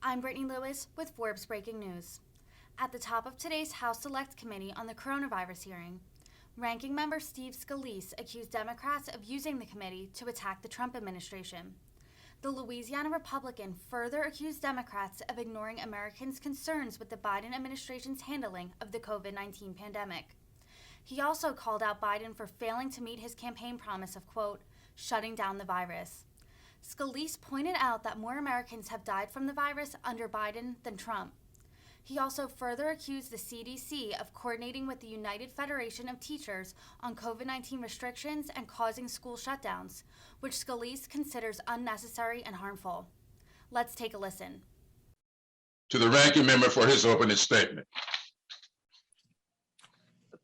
I'm Brittany Lewis with Forbes Breaking News. At the top of today's House Select Committee on the coronavirus hearing, Ranking Member Steve Scalise accused Democrats of using the committee to attack the Trump administration. The Louisiana Republican further accused Democrats of ignoring Americans' concerns with the Biden administration's handling of the COVID-19 pandemic. He also called out Biden for failing to meet his campaign promise of, quote, shutting down the virus. Scalise pointed out that more Americans have died from the virus under Biden than Trump. He also further accused the CDC of coordinating with the United Federation of Teachers on COVID-19 restrictions and causing school shutdowns, which Scalise considers unnecessary and harmful. Let's take a listen. To the ranking member for his opening statement.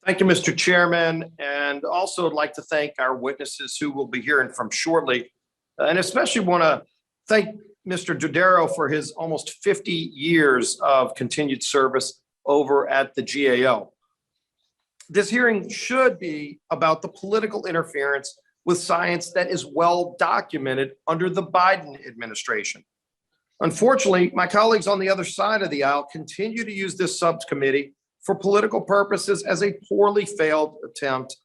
Thank you, Mr. Chairman, and also I'd like to thank our witnesses who we'll be hearing from shortly, and especially want to thank Mr. Dodaro for his almost 50 years of continued service over at the GAO. This hearing should be about the political interference with science that is well documented under the Biden administration. Unfortunately, my colleagues on the other side of the aisle continue to use this subcommittee for political purposes as a poorly failed attempt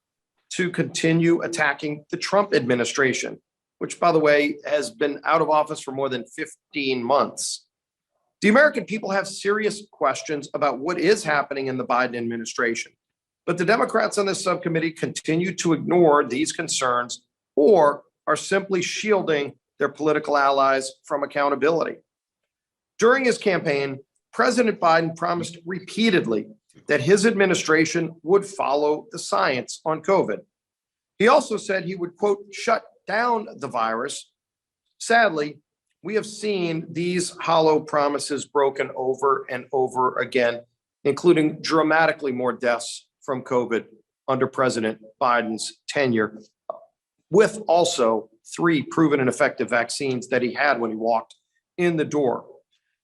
to continue attacking the Trump administration, which, by the way, has been out of office for more than 15 months. The American people have serious questions about what is happening in the Biden administration, but the Democrats on this subcommittee continue to ignore these concerns or are simply shielding their political allies from accountability. During his campaign, President Biden promised repeatedly that his administration would follow the science on COVID. He also said he would, quote, shut down the virus. Sadly, we have seen these hollow promises broken over and over again, including dramatically more deaths from COVID under President Biden's tenure, with also 3 proven and effective vaccines that he had when he walked in the door.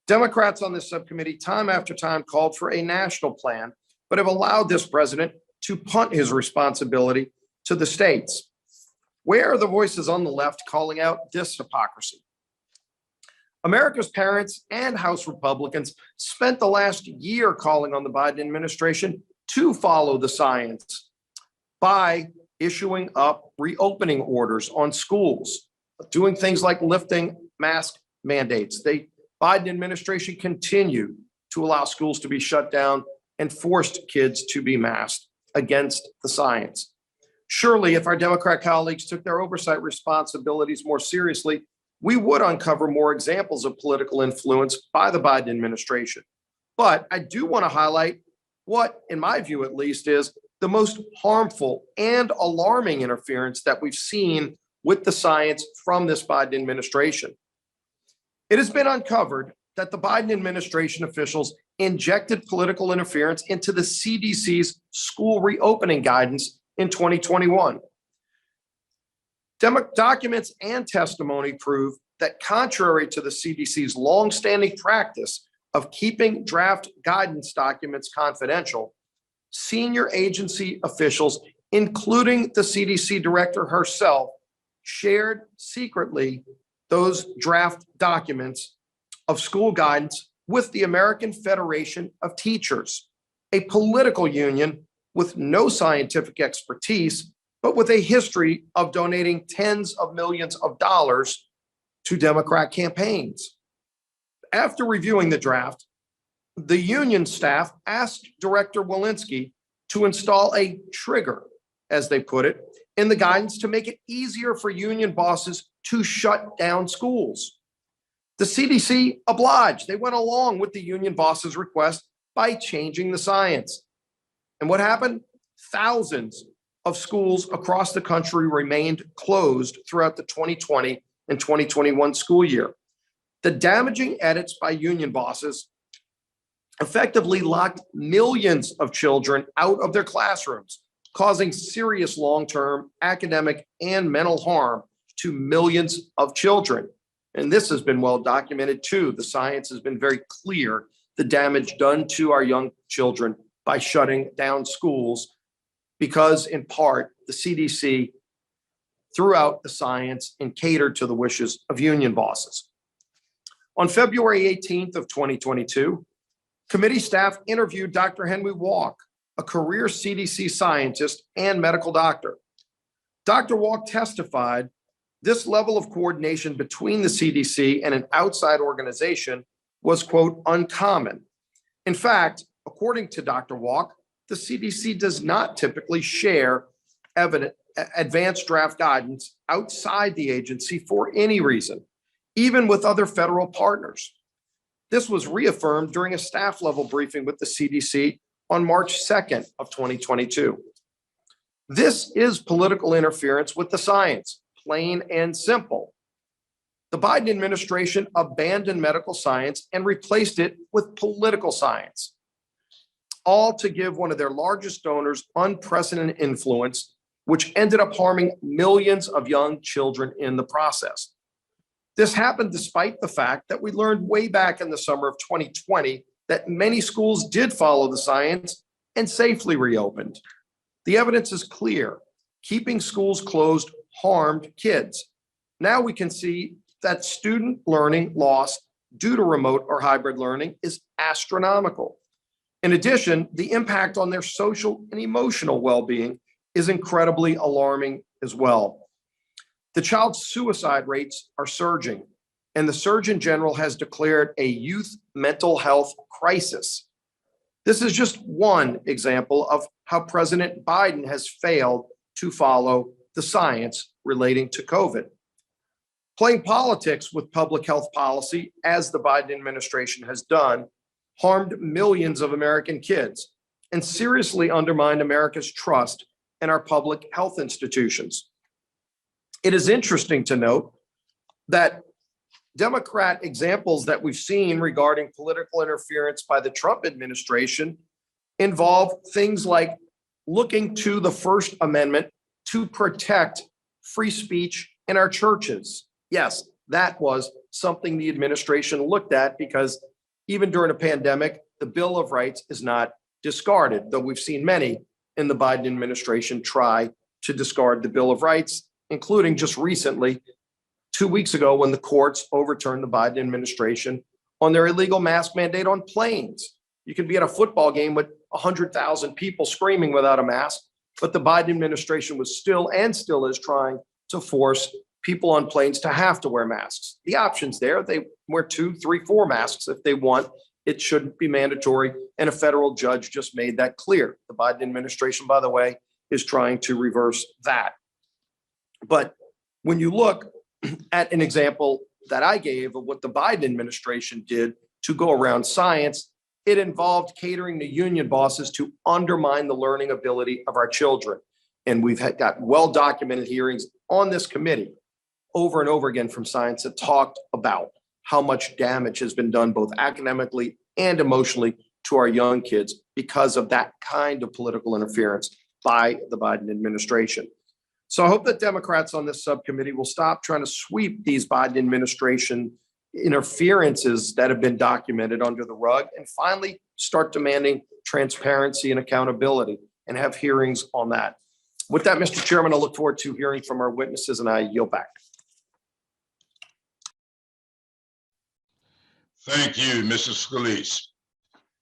Democrats on this subcommittee time after time called for a national plan, but have allowed this president to punt his responsibility to the states. Where are the voices on the left calling out this hypocrisy? America's parents and House Republicans spent the last year calling on the Biden administration to follow the science by issuing up reopening orders on schools, doing things like lifting mask mandates. The Biden administration continued to allow schools to be shut down and forced kids to be masked against the science. Surely, if our Democrat colleagues took their oversight responsibilities more seriously, we would uncover more examples of political influence by the Biden administration. But I do want to highlight what, in my view at least, is the most harmful and alarming interference that we've seen with the science from this Biden administration. It has been uncovered that the Biden administration officials injected political interference into the CDC's school reopening guidance in 2021. Documents and testimony prove that contrary to the CDC's longstanding practice of keeping draft guidance documents confidential, senior agency officials, including the CDC director herself, shared secretly those draft documents of school guidance with the American Federation of Teachers, a political union with no scientific expertise, but with a history of donating tens of millions of dollars to Democrat campaigns. After reviewing the draft, the union staff asked Director Walensky to install a trigger, as they put it, in the guidance to make it easier for union bosses to shut down schools. The CDC obliged. They went along with the union boss's request by changing the science. And what happened? Thousands of schools across the country remained closed throughout the 2020 and 2021 school year. The damaging edits by union bosses effectively locked millions of children out of their classrooms, causing serious long-term academic and mental harm to millions of children. And this has been well documented too. The science has been very clear, the damage done to our young children by shutting down schools, because in part, the CDC threw out the science and catered to the wishes of union bosses. On February 18th of 2022, committee staff interviewed Dr. Henry Walk, a career CDC scientist and medical doctor. Dr. Walk testified this level of coordination between the CDC and an outside organization was, quote, uncommon. In fact, according to Dr. Walk, the CDC does not typically share advanced draft guidance outside the agency for any reason, even with other federal partners. This was reaffirmed during a staff level briefing with the CDC on March 2nd of 2022. This is political interference with the science, plain and simple. The Biden administration abandoned medical science and replaced it with political science, all to give one of their largest donors unprecedented influence, which ended up harming millions of young children in the process. This happened despite the fact that we learned way back in the summer of 2020 that many schools did follow the science and safely reopened. The evidence is clear. Keeping schools closed harmed kids. Now we can see that student learning loss due to remote or hybrid learning is astronomical. In addition, the impact on their social and emotional well-being is incredibly alarming as well. The child suicide rates are surging, and the Surgeon General has declared a youth mental health crisis. This is just one example of how President Biden has failed to follow the science relating to COVID. Playing politics with public health policy, as the Biden administration has done, harmed millions of American kids and seriously undermined America's trust in our public health institutions. It is interesting to note that Democrat examples that we've seen regarding political interference by the Trump administration involve things like looking to the First Amendment to protect free speech in our churches. Yes, that was something the administration looked at because even during a pandemic, the Bill of Rights is not discarded, though we've seen many in the Biden administration try to discard the Bill of Rights, including just recently, 2 weeks ago, when the courts overturned the Biden administration on their illegal mask mandate on planes. You can be at a football game with 100,000 people screaming without a mask, but the Biden administration was still is trying to force people on planes to have to wear masks. The option's there. They wear 2, 3, 4 masks if they want. It shouldn't be mandatory. And a federal judge just made that clear. The Biden administration, by the way, is trying to reverse that. But when you look at an example that I gave of what the Biden administration did to go around science, it involved catering to union bosses to undermine the learning ability of our children. And we've got well-documented hearings on this committee over and over again from science that talked about how much damage has been done both academically and emotionally to our young kids because of that kind of political interference by the Biden administration. So I hope that Democrats on this subcommittee will stop trying to sweep these Biden administration interferences that have been documented under the rug and finally start demanding transparency and accountability and have hearings on that. With that, Mr. Chairman, I look forward to hearing from our witnesses, and I yield back. Thank you, Mrs. Scalise.